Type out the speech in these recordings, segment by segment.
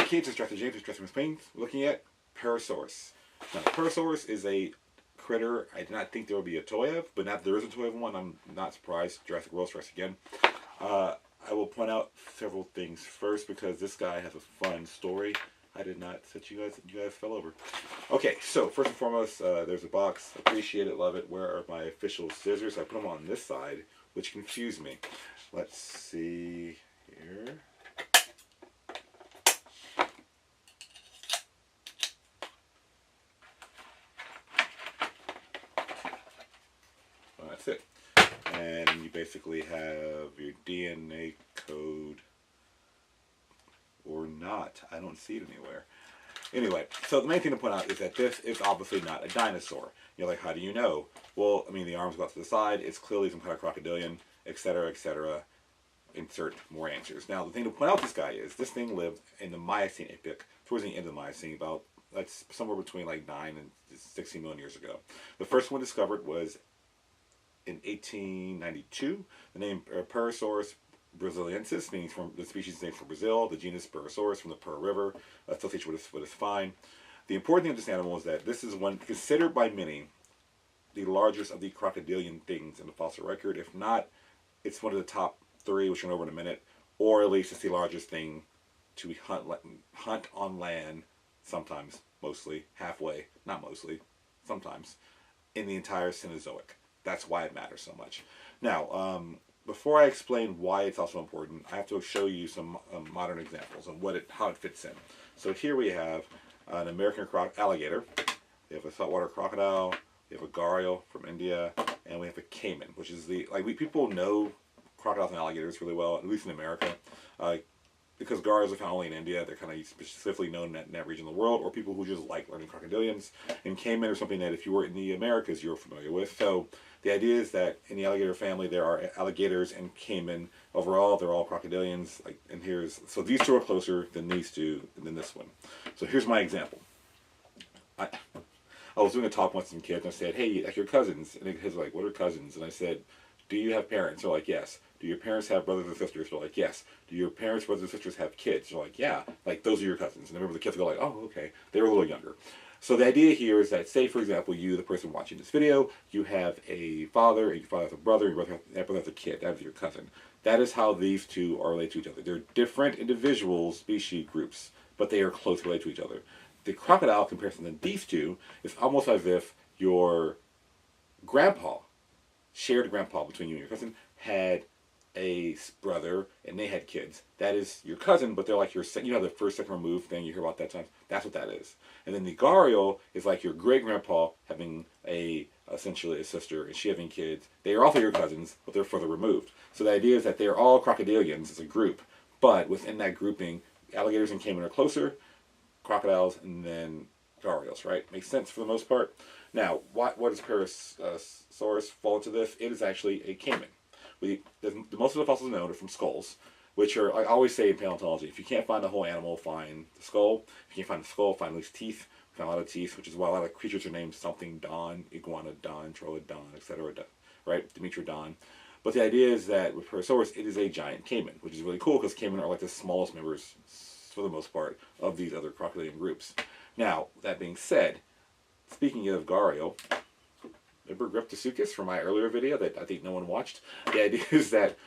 kids, it's Jurassic James, it's Jurassic James. We're looking at Purussaurus. Now, Purussaurus is a critter I did not think there would be a toy of, but now that there is a toy of one, I'm not surprised. Jurassic World strikes again. I will point out several things. First, because this guy has a fun story. I did not set you guys fell over. Okay, so first and foremost, there's a box. Appreciate it, love it. Where are my official scissors? I put them on this side, which confused me. Let's see here. Well, that's it. And you basically have your DNA code, or not. I don't see it anywhere. Anyway, so the main thing to point out is that this is obviously not a dinosaur. You're like, how do you know? Well, I mean, the arms go out to the side. It's clearly some kind of crocodilian, etc., etc. Insert more answers. Now, the thing to point out with this guy is this thing lived in the Miocene epoch, towards the end of the Miocene, about, that's somewhere between like 9 and 16 million years ago. The first one discovered was in 1892. The name Purussaurus brasiliensis, meaning from the species named from Brazil, the genus Purussaurus from the Pura River, associated with its spine. The important thing of this animal is that this is one considered by many the largest of the crocodilian things in the fossil record. If not, it's one of the top 3, which we'll go over in a minute, or at least it's the largest thing to hunt on land, sometimes, mostly, halfway, not mostly, sometimes, in the entire Cenozoic. That's why it matters so much. Now, before I explain why it's also important, I have to show you some modern examples of how it fits in. So here we have an American alligator. We have a saltwater crocodile. We have a gharial from India, and we have a caiman, which is people know crocodiles and alligators really well, at least in America, because gharials are found only in India. They're kind of specifically known in that region of the world, or people who just like learning crocodilians. And caiman are something that if you were in the Americas, you're familiar with. So the idea is that in the alligator family, there are alligators and caiman. Overall, they're all crocodilians. So these two are closer than these two, than this one. So here's my example. I was doing a talk with some kids, and I said, hey, like your cousins. And the kids were like, what are cousins? And I said, do you have parents? They're like, yes. Do your parents have brothers and sisters? They're like, yes. Do your parents, brothers and sisters have kids? They're like, yeah. Like, those are your cousins. And I remember the kids go like, oh, okay. They were a little younger. So the idea here is that, say, for example, you, the person watching this video, you have a father, and your father has a brother, and your brother has a kid. That is your cousin. That is how these two are related to each other. They're different individual species groups, but they are closely related to each other. The crocodile comparison to these two is almost as if your grandpa, shared grandpa between you and your cousin, had a brother and they had kids. That is your cousin, but they're like your second, you know, the first, second remove thing you hear about that time. That's what that is. And then the gharial is like your great grandpa having essentially a sister and she having kids. They are also your cousins, but they're further removed. So the idea is that they're all crocodilians as a group, but within that grouping, alligators and caiman are closer, crocodiles, and then gharials, right? Makes sense for the most part. Now, what does Purussaurus fall into this? It is actually a caiman. Most of the fossils known are from skulls, which are, I always say in paleontology, if you can't find the whole animal, find the skull. If you can't find the skull, find at least teeth. We find a lot of teeth, which is why a lot of creatures are named something Don, Iguanodon, Troodon, etc., right? Dimetrodon. But the idea is that with Purussaurus, it is a giant caiman, which is really cool because caiman are like the smallest members, for the most part, of these other crocodilian groups. Now, that being said, speaking of gharial, remember Gryptosukis from my earlier video that I think no one watched? The idea is that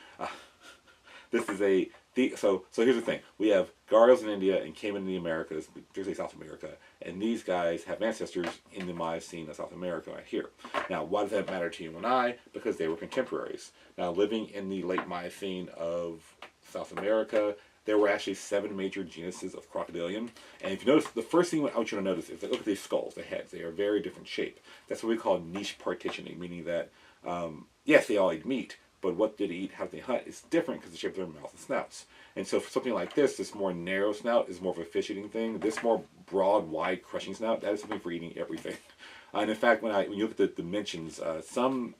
this is so here's the thing. We have gharials in India and caiman in the Americas, particularly South America, and these guys have ancestors in the Miocene of South America right here. Now, why does that matter to you and I? Because they were contemporaries. Now, living in the late Miocene of South America, there were actually 7 major genuses of crocodilian. And if you notice, the first thing I want you to notice is that look at these skulls, the heads. They are very different shape. That's what we call niche partitioning, meaning that, yes, they all eat meat, but what did they eat, how did they hunt, is different because of the shape of their mouth and snouts. And so for something like this more narrow snout is more of a fish eating thing. This more broad, wide, crushing snout, that is something for eating everything. And in fact, when you look at the dimensions, the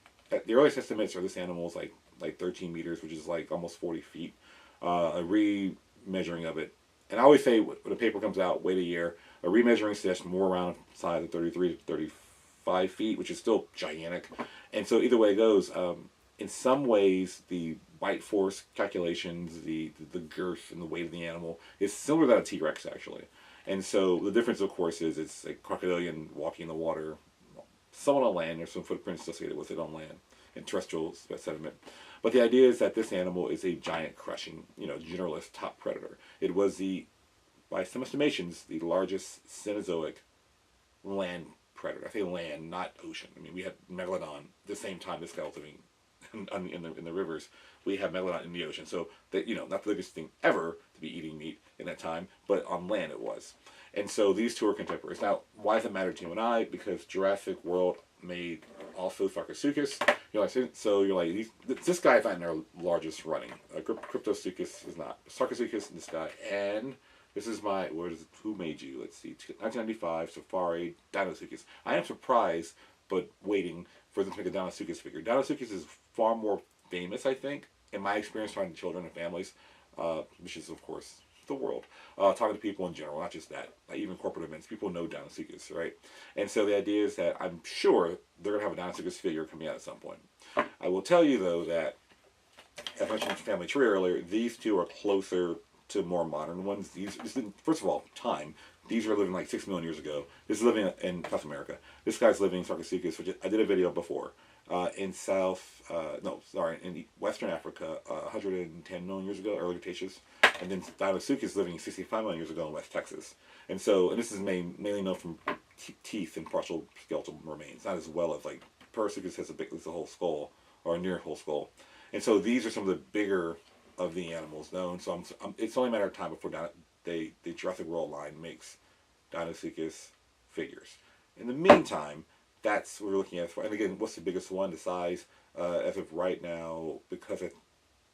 earliest estimates are this animal is like 13 meters, which is like almost 40 feet. A re-measuring of it. And I always say when a paper comes out, wait a year. A re-measuring suggests more around the size of 33 to 35 feet, which is still gigantic. And so either way it goes, in some ways the bite force calculations, the girth and the weight of the animal is similar to that of T-Rex actually. And so the difference, of course, is it's a crocodilian walking in the water, somewhat on land. There's some footprints associated with it on land and terrestrial sediment. But the idea is that this animal is a giant crushing, generalist top predator. It was by some estimations, the largest Cenozoic land predator. I say land, not ocean. I mean, we had Megalodon at the same time this guy was living in the rivers. We have Megalodon in the ocean. So, not the biggest thing ever to be eating meat in that time, but on land it was. And so these two are contemporaries. Now, why does it matter to you and I? Because Jurassic World made also Sarcosuchus. So you're like, this guy is not in our largest running. Cryptosuchus is not. Sarcosuchus, this guy, and this is who made you? Let's see, 1995, Safari, Dinosuchus. I am surprised, but waiting for them to make a Dinosuchus figure. Dinosuchus is far more famous, I think, in my experience talking to children and families, which is, of course, the world. Talking to people in general, not just that. Like even corporate events, people know Dinosuchus, right? And so the idea is that I'm sure they're going to have a Dinosuchus figure coming out at some point. I will tell you, though, that, as I mentioned Family Tree earlier, these two are closer to more modern ones. First of all, time. These are living like 6 million years ago. This is living in South America. This guy's living Sarcosuchus, which I did a video before. In Western Africa, 110 million years ago, early Cretaceous. And then Dinosuchus living 65 million years ago in West Texas. And this is mainly known from teeth and partial skeletal remains, not as well as like Purussaurus has a whole skull, or a near whole skull. And so these are some of the bigger of the animals known. So it's only a matter of time before the Jurassic World line makes Dinosuchus figures. In the meantime, that's what we're looking at. And again, what's the biggest one? The size, as of right now, because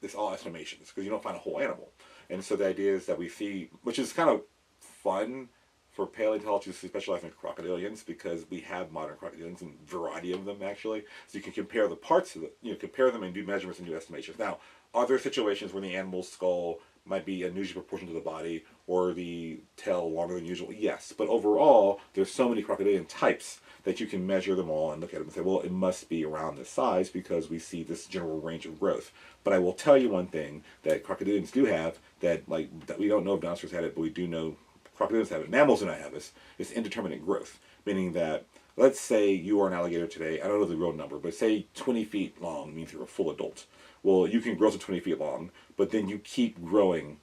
it's all estimations, because you don't find a whole animal. And so the idea is that we see, which is kind of fun for paleontologists who specialize in crocodilians, because we have modern crocodilians and a variety of them actually. So you can compare the parts of compare them and do measurements and do estimations. Now, are there situations where the animal's skull might be unusually proportional to the body, or the tail longer than usual? Yes, but overall, there's so many crocodilian types that you can measure them all and look at them and say, well, it must be around this size because we see this general range of growth. But I will tell you one thing that crocodilians do have that we don't know if dinosaurs had it, but we do know crocodilians have it. Mammals do not have this. It's indeterminate growth, meaning that, let's say you are an alligator today. I don't know the real number, but say 20 feet long means you're a full adult. Well, you can grow to 20 feet long, but then you keep growing,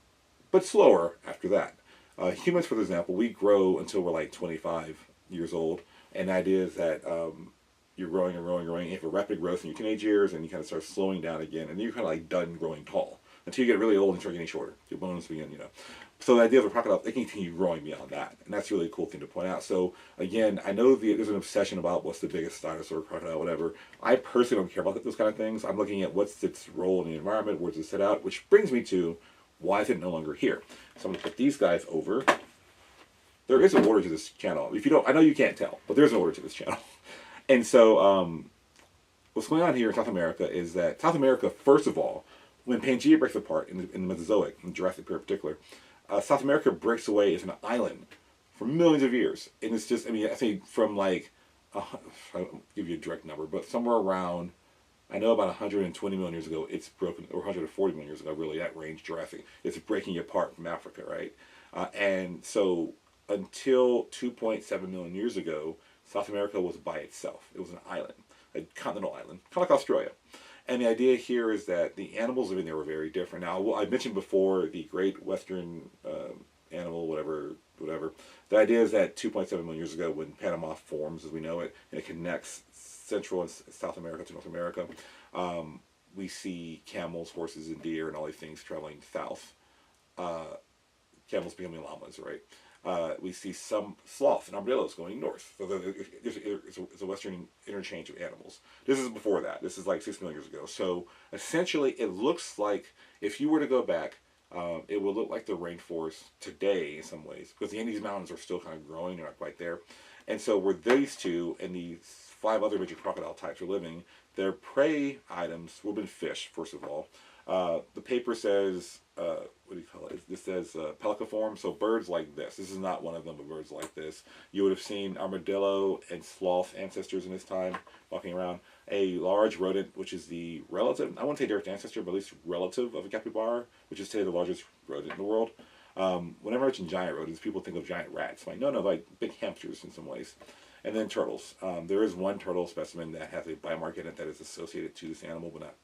but slower after that. Humans, for example, we grow until we're like 25 years old. And the idea is that you're growing and growing and growing. You have a rapid growth in your teenage years, and you kind of start slowing down again. And then you're kind of like done growing tall until you get really old and start getting shorter. Your bones begin, So the idea of a crocodile, they can continue growing beyond that. And that's really a cool thing to point out. So again, I know there's an obsession about what's the biggest dinosaur, crocodile, whatever. I personally don't care about those kind of things. I'm looking at what's its role in the environment, where does it set out, which brings me to why is it no longer here. So I'm going to put these guys over. There is an order to this channel. If you don't, I know you can't tell, but there's an order to this channel. And so, what's going on here in South America is that South America, first of all, when Pangea breaks apart in the Mesozoic, in Jurassic period in particular, South America breaks away as an island for millions of years. And it's just, I think from like, I won't give you a direct number, but somewhere around, I know about 120 million years ago, it's broken, or 140 million years ago, really, that range, Jurassic, it's breaking apart from Africa, right? And so, until 2.7 million years ago, South America was by itself. It was an island, a continental island, kind of like Australia. And the idea here is that the animals living there were very different. Now, I mentioned before the great western animal, whatever. The idea is that 2.7 million years ago, when Panama forms as we know it, and it connects Central and South America to North America, we see camels, horses, and deer, and all these things traveling south. Camels becoming llamas, right? We see some sloths and armadillos going north. So it's a western interchange of animals. This is before that. This is like 6 million years ago. So essentially, it looks like, if you were to go back, it would look like the rainforest today in some ways, because the Andes Mountains are still kind of growing. They're not quite there. And so where these two and these 5 other major crocodile types are living, their prey items would have been fish, first of all. The paper says, what do you call it? This says pelicaform, so birds like this. This is not one of them, but birds like this. You would have seen armadillo and sloth ancestors in this time walking around. A large rodent, which is the relative, I wouldn't say direct ancestor, but at least relative of a capybara, which is today the largest rodent in the world. Whenever I mention giant rodents, people think of giant rats. Like, no, like big hamsters in some ways. And then turtles. There is one turtle specimen that has a biomark in it that is associated to this animal, but not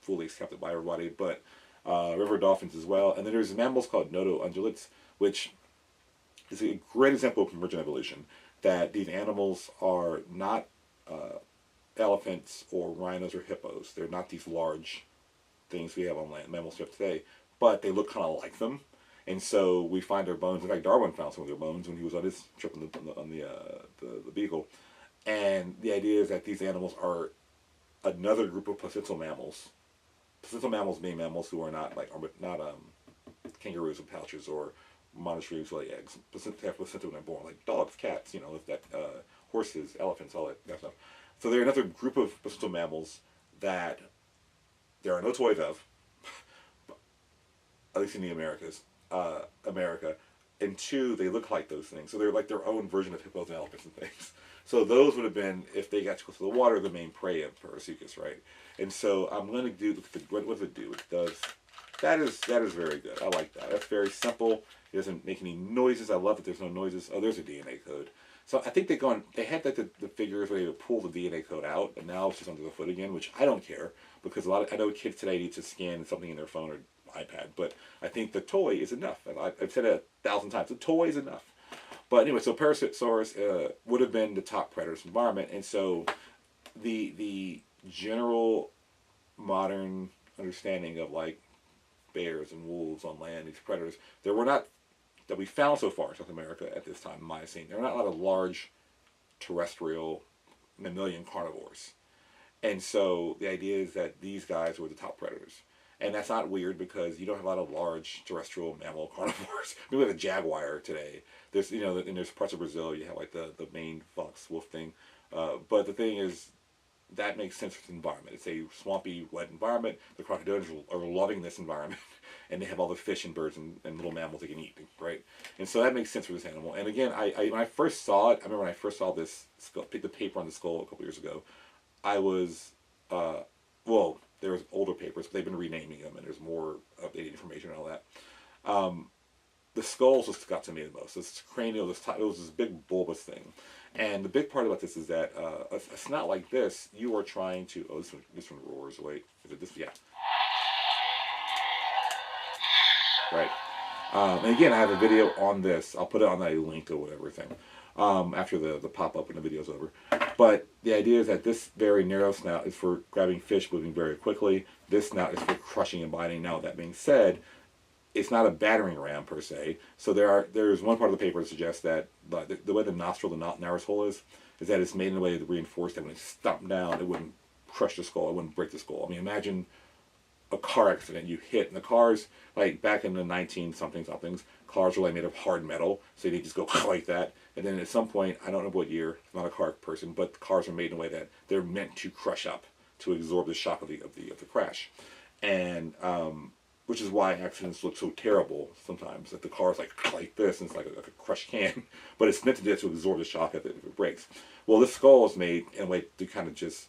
fully accepted by everybody. But river dolphins as well. And then there's mammals called nodo-ungulates, which is a great example of convergent evolution. That these animals are not elephants or rhinos or hippos. They're not these large things we have on land, mammals we have today, but they look kind of like them. And so we find their bones. In fact, Darwin found some of their bones when he was on his trip on the Beagle. And the idea is that these animals are another group of placental mammals. Placental mammals being mammals who are not kangaroos with pouches or monster shrews lay eggs. Have placenta when they're born, like dogs, cats, horses, elephants, all that stuff. So they're another group of placental mammals that there are no toys of, at least in the Americas. America, and two, they look like those things. So they're like their own version of hippos and elephants and things. So those would have been, if they got too close to the water, the main prey of Purussaurus, right? And so I'm going to do, what does it do? It does, that is very good. I like that. That's very simple. It doesn't make any noises. I love that there's no noises. Oh, there's a DNA code. So I think they had like the figures where they would pull the DNA code out, and now it's just under the foot again, which I don't care, because I know kids today need to scan something in their phone or iPad, but I think the toy is enough. And I've said it 1,000 times. The toy is enough. But anyway, so Purussaurus would have been the top predator's environment, and so the general modern understanding of like bears and wolves on land, these predators, there were not, that we found so far in South America at this time, in my scene, there are not a lot of large terrestrial mammalian carnivores. And so the idea is that these guys were the top predators. And that's not weird because you don't have a lot of large terrestrial mammal carnivores. We have a jaguar today. There's, and there's parts of Brazil, you have like the main fox wolf thing. But the thing is, that makes sense for the environment. It's a swampy, wet environment. The crocodilians are loving this environment. And they have all the fish and birds and little mammals they can eat, right? And so that makes sense for this animal. And again, when I first saw it, I remember when I first saw this skull, the paper on the skull a couple years ago, I was, there was older papers, but they've been renaming them, and there's more updated information and all that. The skulls just got to me the most. This cranial, it was this big bulbous thing. And the big part about this is that a snout like this, you are trying to, this one roars, wait, is it this? Yeah. Right. And again, I have a video on this. I'll put it on a link or whatever thing after the pop-up when the video's over. But the idea is that this very narrow snout is for grabbing fish moving very quickly. This snout is for crushing and biting. Now, that being said, it's not a battering ram per se. So there's one part of the paper that suggests that the way the nostril, the narrow hole is that it's made in a way to reinforce that when it's stomped down, it wouldn't crush the skull, it wouldn't break the skull. I mean, imagine a car accident, you hit, and the cars, like back in the 19-somethings, cars were like made of hard metal, so they just go like that. And then at some point, I don't know what year, I'm not a car person, but the cars are made in a way that they're meant to crush up to absorb the shock of the crash. And which is why accidents look so terrible sometimes, that the car's like this, and it's like a crushed can, but it's meant to do that to absorb the shock if it breaks. Well, this skull is made in a way to kind of just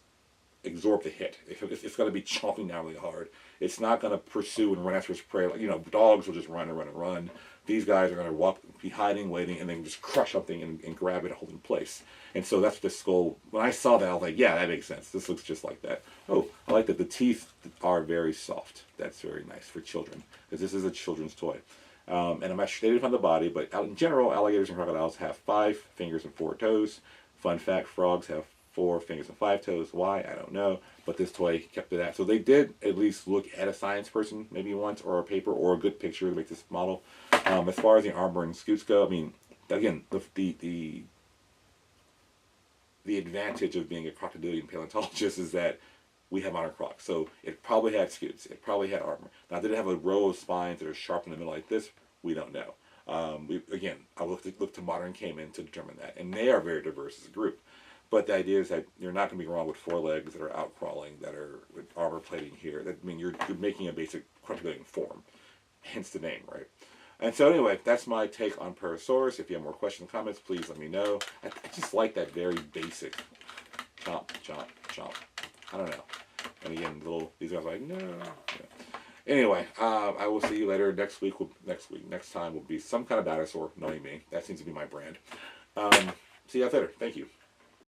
absorb the hit. It's going to be chomping down really hard. It's not going to pursue and run after its prey. Dogs will just run and run and run. These guys are going to be hiding, waiting, and then just crush something and grab it and hold it in place. And so that's the skull. When I saw that, I was like, yeah, that makes sense. This looks just like that. Oh, I like that the teeth are very soft. That's very nice for children, because this is a children's toy. And I'm not sure they didn't find the body, but in general, alligators and crocodiles have 5 fingers and 4 toes. Fun fact, frogs have 4 fingers and 5 toes. Why? I don't know. But this toy kept it at. So they did at least look at a science person maybe once, or a paper, or a good picture to make this model. As far as the armor and scutes go, I mean, again, the advantage of being a crocodilian paleontologist is that we have modern crocs. So it probably had scutes. It probably had armor. Now, did it have a row of spines that are sharp in the middle like this? We don't know. I looked to modern caiman to determine that. And they are very diverse as a group. But the idea is that you're not going to be wrong with 4 legs that are out crawling, that are with armor plating here. That, I mean, you're making a basic Crocodilian form, hence the name, right? And so anyway, that's my take on Purussaurus. If you have more questions, comments, please let me know. I just like that very basic chomp, chomp, chomp. I don't know. And again, these guys are like, no. Yeah. Anyway, I will see you later. Next time will be some kind of dinosaur, knowing me. That seems to be my brand. See you guys later. Thank you.